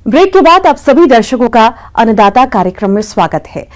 Break के बाद आप सभी दर्शकों का अन्नदाता कार्यक्रम में स्वागत है।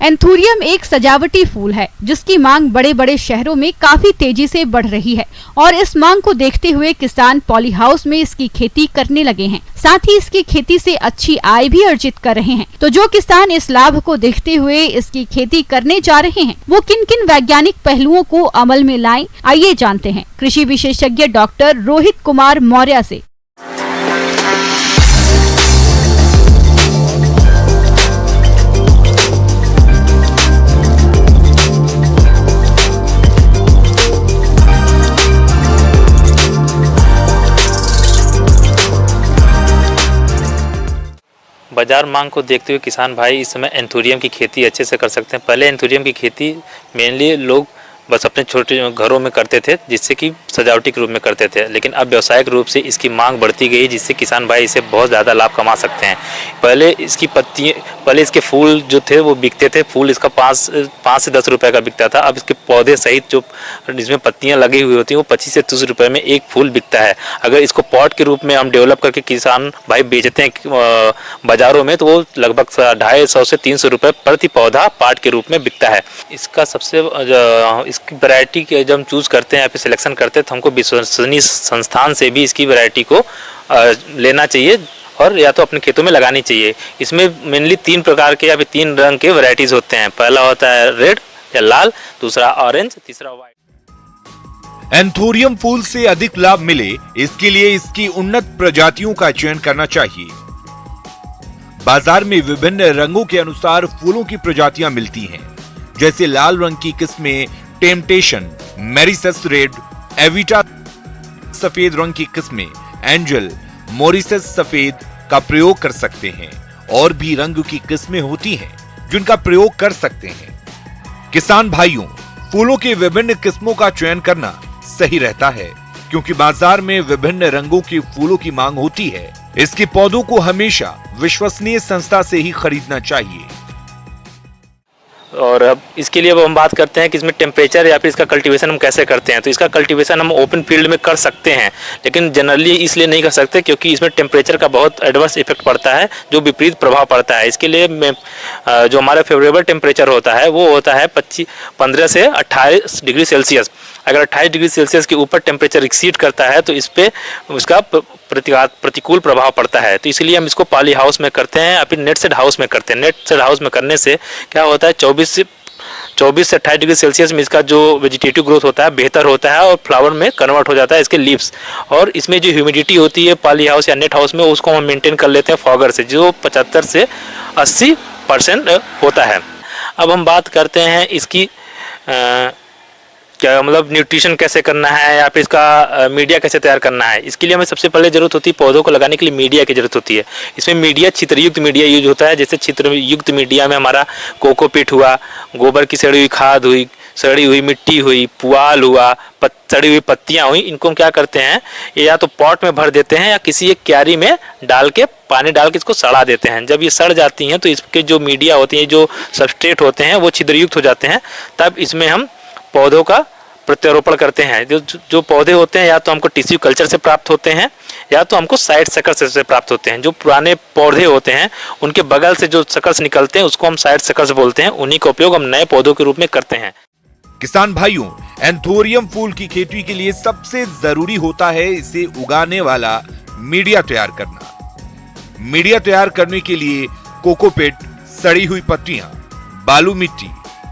एंथूरियम एक सजावटी फूल है जिसकी मांग बड़े बड़े शहरों में काफी तेजी से बढ़ रही है और इस मांग को देखते हुए किसान पॉली हाउस में इसकी खेती करने लगे हैं। साथ ही इसकी खेती से अच्छी आय भी अर्जित कर रहे हैं। तो जो किसान इस लाभ को देखते हुए इसकी खेती करने जा रहे हैं वो किन किन वैज्ञानिक पहलुओं को अमल में लाएं, आइए जानते हैं कृषि विशेषज्ञ डॉक्टर रोहित कुमार मौर्य से। बाजार मांग को देखते हुए किसान भाई इस समय एंथूरियम की खेती अच्छे से कर सकते हैं। पहले एंथूरियम की खेती मेनली लोग बस अपने छोटे घरों में करते थे, जिससे कि सजावटी के रूप में करते थे, लेकिन अब व्यावसायिक रूप से इसकी मांग बढ़ती गई, जिससे किसान भाई इसे बहुत ज़्यादा लाभ कमा सकते हैं। पहले इसके फूल जो थे वो बिकते थे, फूल इसका 5 से 10 रुपए का बिकता था। अब इसके पौधे सहित जो जिसमें पत्तियां लगी हुई होती हैं वो 25 से 30 रुपए में एक फूल बिकता है। अगर इसको पॉट के रूप में हम डेवलप करके किसान भाई बेचते हैं बाजारों में, तो वो लगभग 250 से 300 रुपये प्रति पौधा पाट के रूप में बिकता है। इसका इसकी वैरायटी के जब हम चूज करते हैं या फिर सिलेक्शन करते हैं तो हमको विश्वसनीय संस्थान से भी इसकी वैरायटी को लेना चाहिए और या तो अपने खेतों में लगानी चाहिए। इसमें मेनली 3 प्रकार के या फिर 3 रंग के वैरायटीज होते हैं। पहला होता है रेड या लाल, दूसरा ऑरेंज, तीसरा व्हाइट। एंथूरियम फूल से अधिक लाभ मिले इसके लिए इसकी उन्नत प्रजातियों का चयन करना चाहिए। बाजार में विभिन्न रंगों के अनुसार फूलों की प्रजातियां मिलती हैं, जैसे लाल रंग की किस्में टेम्पटेशन, मैरिसस रेड, एविटा, सफेद रंग की किस्में एंजल, मॉरिसस सफेद का प्रयोग कर सकते हैं। और भी रंग की किस्में होती हैं जिनका प्रयोग कर सकते हैं। किसान भाइयों, फूलों के विभिन्न किस्मों का चयन करना सही रहता है, क्योंकि बाजार में विभिन्न रंगों के फूलों की मांग होती है। इसके पौधों को हमेशा विश्वसनीय संस्था से ही खरीदना चाहिए। और अब इसके लिए अब हम बात करते हैं कि इसमें टेम्परेचर या फिर इसका कल्टीवेशन हम कैसे करते हैं। तो इसका कल्टीवेशन हम ओपन फील्ड में कर सकते हैं, लेकिन जनरली इसलिए नहीं कर सकते क्योंकि इसमें टेम्परेचर का बहुत एडवर्स इफेक्ट पड़ता है, जो विपरीत प्रभाव पड़ता है। इसके लिए जो हमारा फेवरेबल टेम्परेचर होता है वो होता है 15 से 28 डिग्री सेल्सियस। अगर 28 डिग्री सेल्सियस के ऊपर टेम्परेचर एक्सीड करता है तो इस पर उसका प्रतिकूल प्रभाव पड़ता है। तो इसलिए हम इसको पॉली हाउस में करते हैं या फिर नेट सेड हाउस में करते हैं। नेट सेड हाउस में करने से क्या होता है, 24 से 28 डिग्री सेल्सियस में इसका जो वेजिटेटिव ग्रोथ होता है बेहतर होता है और फ्लावर में कन्वर्ट हो जाता है इसके लीव्स। और इसमें जो ह्यूमिडिटी होती है पॉली हाउस या नेट हाउस में, उसको हम मेंटेन कर लेते हैं फॉगर से, जो 75 से 80% होता है। अब हम बात करते हैं इसकी क्या मतलब न्यूट्रिशन कैसे करना है या फिर इसका मीडिया कैसे तैयार करना है। इसके लिए हमें सबसे पहले जरूरत होती है पौधों को लगाने के लिए मीडिया की जरूरत होती है। इसमें मीडिया छिद्रयुक्त मीडिया यूज होता है। जैसे छिद्रयुक्त मीडिया में हमारा कोकोपीट हुआ, गोबर की सड़ी हुई खाद हुई, सड़ी हुई मिट्टी हुई, पुआल हुआ, सड़ी हुई पत्तियां हुई, इनको हम क्या करते हैं, ये या तो पॉट में भर देते हैं या किसी एक क्यारी में डाल के पानी डाल के इसको सड़ा देते हैं। जब ये सड़ जाती हैं तो इसके जो मीडिया होती है, जो सबस्ट्रेट होते हैं, वो छिद्रयुक्त हो जाते हैं। तब इसमें हम पौधों का प्रत्यारोपण करते हैं। जो पौधे होते हैं या तो हमको टिश्यू कल्चर से प्राप्त होते हैं या तो हमको साइड सकर्स से प्राप्त होते हैं। जो पुराने पौधे होते हैं उनके बगल से जो सकर्स निकलते हैं उसको हम साइड सकर्स बोलते हैं। उन्हीं का उपयोग हम नए पौधों के रूप में करते हैं। किसान भाइयों, एंथूरियम फूल की खेती के लिए सबसे जरूरी होता है इसे उगाने वाला मीडिया तैयार करना। मीडिया तैयार करने के लिए कोकोपीट, सड़ी हुई पत्तियां, बालू मिट्टी,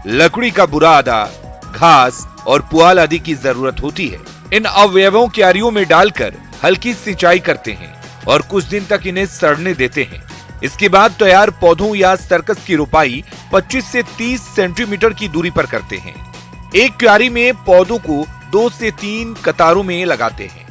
लकड़ी का बुरादा, घास और पुआल आदि की जरूरत होती है। इन अवयवों क्यारियों में डालकर हल्की सिंचाई करते हैं और कुछ दिन तक इन्हें सड़ने देते हैं। इसके बाद तैयार पौधों या सर्कस की रोपाई 25 से 30 सेंटीमीटर की दूरी पर करते हैं। एक क्यारी में पौधों को 2 से 3 कतारों में लगाते हैं।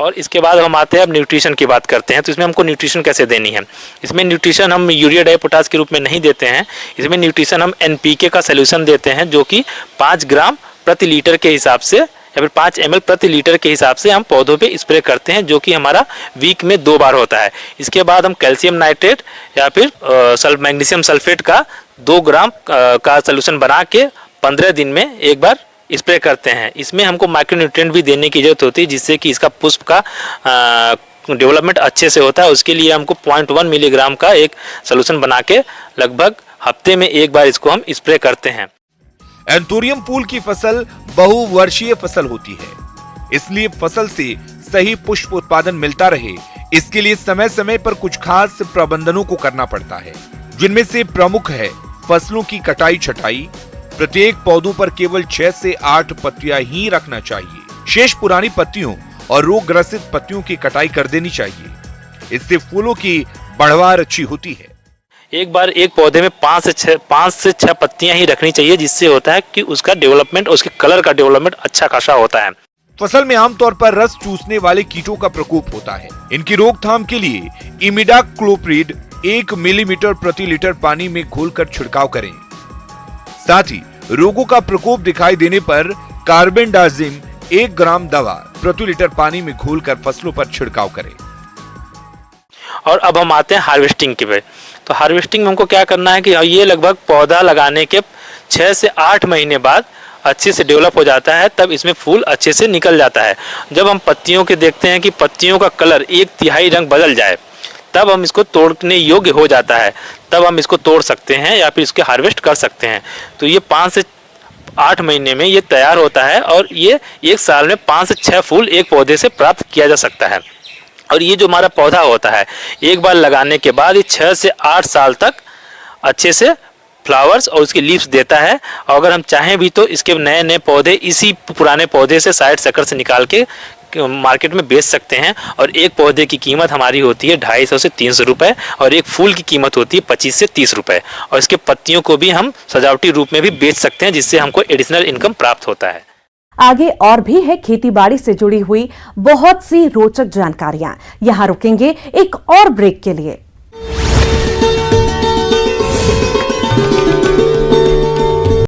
और इसके बाद हम आते हैं अब न्यूट्रिशन की बात करते हैं। तो इसमें हमको न्यूट्रिशन कैसे देनी है। इसमें न्यूट्रिशन हम यूरिया डाई पोटास के रूप में नहीं देते हैं। इसमें न्यूट्रिशन हम NPK का सोल्यूशन देते हैं, जो कि 5 ग्राम प्रति लीटर के हिसाब से या फिर 5 ml प्रति लीटर के हिसाब से हम पौधों पे स्प्रे करते हैं, जो कि हमारा वीक में 2 बार होता है। इसके बाद हम कैल्शियम नाइट्रेट या फिर मैग्नीशियम सल्फेट का 2 ग्राम का सोल्यूशन बना के 15 दिन में एक बार स्प्रे करते हैं। इसमें हमको माइक्रोन्यूट्रिएंट भी देने की जरूरत होती है, जिससे कि इसका पुष्प का डेवलपमेंट अच्छे से होता है। उसके लिए हमको 0.1 मिलीग्राम का एक सोल्यूशन बना के लगभग हफ्ते में एक बार इसको हम स्प्रे करते हैं। एंथोरियम फूल की फसल बहुवर्षीय फसल होती है, इसलिए फसल से सही पुष्प उत्पादन मिलता रहे, इसके लिए समय समय पर कुछ खास प्रबंधनों को करना पड़ता है, जिनमें से प्रमुख है फसलों की कटाई छटाई। प्रत्येक पौधों पर केवल 6 से 8 पत्तियां ही रखना चाहिए। शेष पुरानी पत्तियों और रोग ग्रसित पत्तियों की कटाई कर देनी चाहिए। इससे फूलों की बढ़वार अच्छी होती है। एक बार एक पौधे में 5 से 6 पत्तियां ही रखनी चाहिए, जिससे होता है कि उसका डेवलपमेंट, उसके कलर का डेवलपमेंट अच्छा खासा होता है। फसल में आमतौर पर रस चूसने वाले कीटों का प्रकोप होता है। इनकी रोकथाम के लिए इमिडाक्लोप्रिड 1 मिलीमीटर प्रति लीटर पानी में घोलकर छिड़काव करें। साथ ही रोगों का प्रकोप दिखाई देने पर कार्बेंडाजिम 1 ग्राम दवा प्रति लीटर पानी में घोलकर फसलों पर छिड़काव करें। और अब हम आते हैं हार्वेस्टिंग के पे। तो हार्वेस्टिंग में हमको क्या करना है कि ये लगभग पौधा लगाने के 6 से 8 महीने बाद अच्छे से डेवलप हो जाता है, तब इसमें फूल अच्छे से निकल जाता है। जब हम पत्तियों के देखते हैं कि पत्तियों का कलर 1/3 रंग बदल जाए, तब हम इसको तोड़ने योग्य हो जाता है, तब हम इसको तोड़ सकते हैं या फिर इसके हार्वेस्ट कर सकते हैं। तो ये 5 से 8 महीने में ये तैयार होता है और ये 1 साल में 5 से 6 फूल एक पौधे से प्राप्त किया जा सकता है। और ये जो हमारा पौधा होता है, एक बार लगाने के बाद ये 6 से 8 साल तक अच्छे से फ्लावर्स और उसकी लीव्स देता है। और अगर हम चाहें भी तो इसके नए नए पौधे इसी पुराने पौधे से साइड सकर से निकाल के मार्केट में बेच सकते हैं। और एक पौधे की कीमत हमारी होती है 250 से 300 रुपये, और एक फूल की कीमत होती है 25 से 30 रुपये। और इसके पत्तियों को भी हम सजावटी रूप में भी बेच सकते हैं, जिससे हमको एडिशनल इनकम प्राप्त होता है। आगे और भी है खेतीबाड़ी से जुड़ी हुई बहुत सी रोचक जानकारियां। यहां रुकेंगे एक और ब्रेक के लिए।